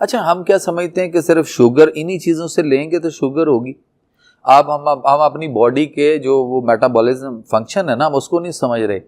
अच्छा, हम क्या समझते हैं कि सिर्फ शुगर इन्हीं चीज़ों से लेंगे तो शुगर होगी। हम अपनी बॉडी के जो वो मेटाबॉलिज्म फंक्शन है ना, हम उसको नहीं समझ रहे।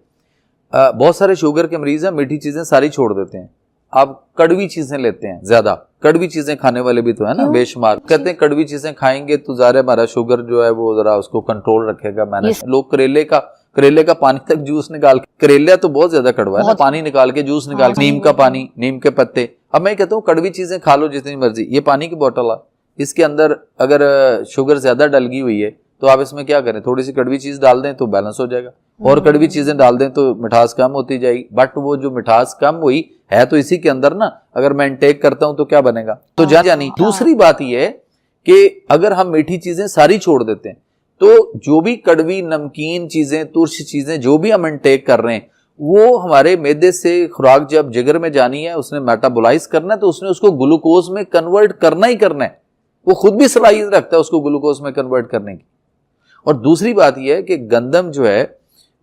बहुत सारे शुगर के मरीज हैं, मीठी चीज़ें सारी छोड़ देते हैं। आप कड़वी चीज़ें लेते हैं ज़्यादा, कड़वी चीज़ें खाने वाले भी तो है ना बेशुमार। कहते हैं कड़वी चीज़ें खाएंगे तो ज़ाहिर है हमारा शुगर जो है वो ज़रा उसको कंट्रोल रखेगा, मैनेज। लोग करेले का पानी तक जूस निकाल के, करेला तो बहुत ज्यादा कड़वा है ना, पानी निकाल के जूस निकाल के, नीम का पानी, नीम के पत्ते। अब मैं कहता हूँ कड़वी चीजें खा लो जितनी मर्जी। ये पानी की बोतल है, इसके अंदर अगर शुगर ज्यादा डल गई हुई है तो आप इसमें क्या करें, थोड़ी सी कड़वी चीज डाल दें तो बैलेंस हो जाएगा, और कड़वी चीजें डाल दें तो मिठास कम होती जाएगी। बट वो जो मिठास कम हुई है तो इसी के अंदर ना, अगर मैं इंटेक करता हूं तो क्या बनेगा, तो जानी। दूसरी बात यह है कि अगर हम मीठी चीजें सारी छोड़ देते हैं तो जो भी कड़वी, नमकीन चीजें, तुर्श चीजें जो भी हम इंटेक कर रहे हैं, वो हमारे मैदे से खुराक जब जिगर में जानी है, उसने मेटाबोलाइज करना है, तो उसने उसको ग्लूकोज में कन्वर्ट करना ही करना है। वो खुद भी सलाहियत रखता है उसको ग्लूकोज में कन्वर्ट करने की। और दूसरी बात यह है कि गंदम जो है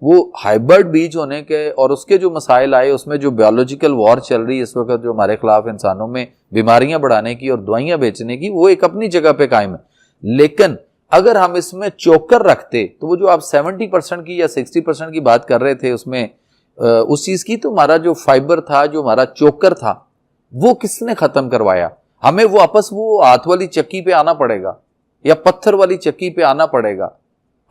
वो हाइब्रिड बीज होने के और उसके जो मसाइल आए, उसमें जो बायोलॉजिकल वॉर चल रही है इस वक्त जो हमारे खिलाफ इंसानों में बीमारियां बढ़ाने की और दवाइयां बेचने की, वो एक अपनी जगह पे कायम है। लेकिन अगर हम इसमें चोकर रखते तो वो जो आप 70% की या 60% की बात कर रहे थे उसमें उस चीज की, तो हमारा जो फाइबर था, जो हमारा चोकर था, वो किसने खत्म करवाया? हमें वो वापस वो हाथ वाली चक्की पे आना पड़ेगा या पत्थर वाली चक्की पे आना पड़ेगा।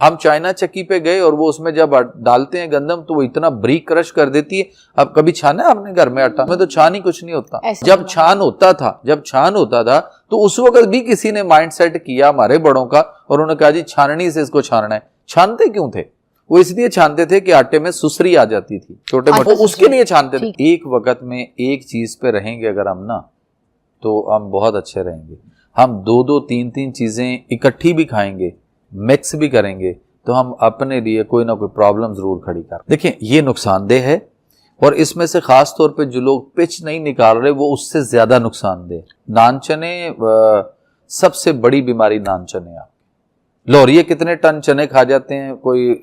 हम चाइना चक्की पे गए और वो उसमें जब डालते हैं गंदम तो वो इतना ब्रीक क्रश कर देती है। अब कभी छाना है आपने घर में आटा? में तो छान ही कुछ नहीं होता। जब छान होता था तो उस वक्त भी किसी ने माइंड सेट किया हमारे बड़ों का, और उन्होंने कहा जी छाननी से इसको छानना है। छानते क्यों थे? वो इसलिए छानते थे कि आटे में सुसरी आ जाती थी, छोटे मोटे, उसके लिए छानते थे। एक वक्त में एक चीज पे रहेंगे अगर हम ना, तो हम बहुत अच्छे रहेंगे। हम दो दो तीन तीन चीजें इकट्ठी भी खाएंगे, मिक्स भी करेंगे, तो हम अपने लिए कोई ना कोई प्रॉब्लम जरूर खड़ी कर। देखिए ये नुकसानदेह है, और इसमें से खास तौर पे जो लोग पिच नहीं निकाल रहे वो उससे ज्यादा नुकसानदेह। नान चने, सबसे बड़ी बीमारी नान चने। आप लोरिये कितने टन चने खा जाते हैं, कोई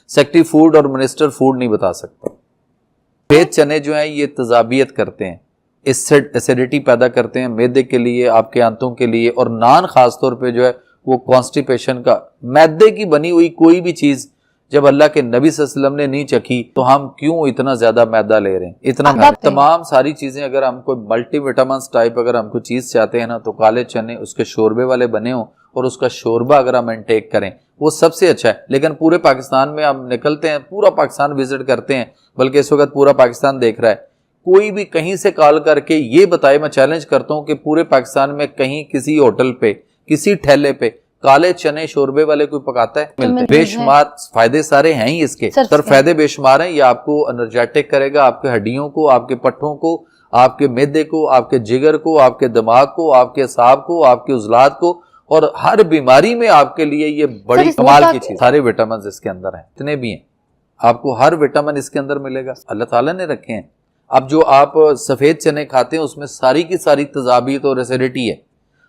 सेक्रेटरी फूड और मिनिस्टर फूड नहीं बता सकता। सफेद चने जो हैं ये तजाबियत करते हैं, एसिडिटी पैदा करते हैं मैदे के लिए, आपके आंतों के लिए। और नान खास तौर पे जो है वो कॉन्स्टिपेशन का, मैदे की बनी हुई कोई भी चीज जब अल्लाह के नबी सल्लल्लाहु अलैहि वसल्लम ने नहीं चखी तो हम क्यों इतना ज्यादा मैदा ले रहे हैं, इतना तमाम सारी चीजें। अगर हम कोई मल्टीविटामिन टाइप अगर हम कोई चीज चाहते हैं ना, तो काले चने उसके शोरबे वाले बने हो और उसका शोरबा अगर हम इंटेक करें वो सबसे अच्छा है। लेकिन पूरे पाकिस्तान में हम निकलते हैं, पूरा पाकिस्तान विजिट करते हैं, बल्कि इस वक्त पूरा पाकिस्तान देख रहा है, कोई भी कहीं से कॉल करके ये बताए, मैं चैलेंज करता हूं कि पूरे पाकिस्तान में कहीं किसी होटल पे, किसी ठेले पे काले चने शोरबे वाले कोई पकाता है? मिलते हैं। बेशुमार फायदे सारे हैं ही इसके, सर फायदे बेशुमार हैं। ये आपको एनर्जेटिक करेगा, आपके हड्डियों को, आपके पट्टों को, आपके मैदे को, आपके जिगर को, आपके दिमाग को, आपके असाब को, आपके उजलात को, और हर बीमारी में आपके लिए ये बड़ी कमाल की चीज। सारे विटामिन इसके अंदर हैं, इतने भी हैं, आपको हर विटामिन इसके अंदर मिलेगा, अल्लाह ताला ने रखे हैं। अब जो आप सफेद चने खाते हैं उसमें सारी की सारी तजाबियत और एसिडिटी है।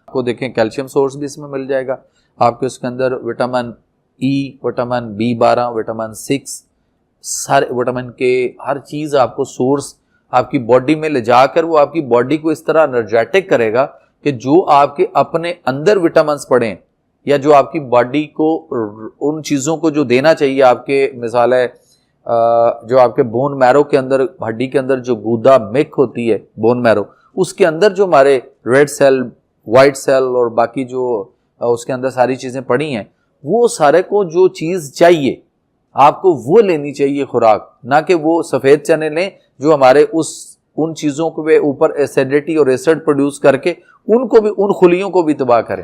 आपको देखें कैल्शियम सोर्स भी इसमें मिल जाएगा आपके, उसके अंदर vitamin E, vitamin B12, vitamin 6, सारे विटामिन के हर चीज आपको सोर्स आपकी बॉडी में ले जाकर वो आपकी बॉडी को इस तरह एनर्जेटिक करेगा कि जो आपके अपने अंदर विटामिन पड़े या जो आपकी बॉडी को उन चीजों को जो देना चाहिए, आपके मिसाल है जो आपके बोन मैरो के अंदर, हड्डी के अंदर जो गूदा मिक होती है बोन मैरो, उसके अंदर जो हमारे रेड सेल, व्हाइट सेल और बाकी जो उसके अंदर सारी चीजें पड़ी हैं, वो सारे को जो चीज चाहिए आपको वो लेनी चाहिए खुराक, ना कि वो सफेद चने लें जो हमारे उन चीजों के ऊपर एसिडिटी और एसिड प्रोड्यूस करके उनको भी, उन खुलियों को भी तबाह करें।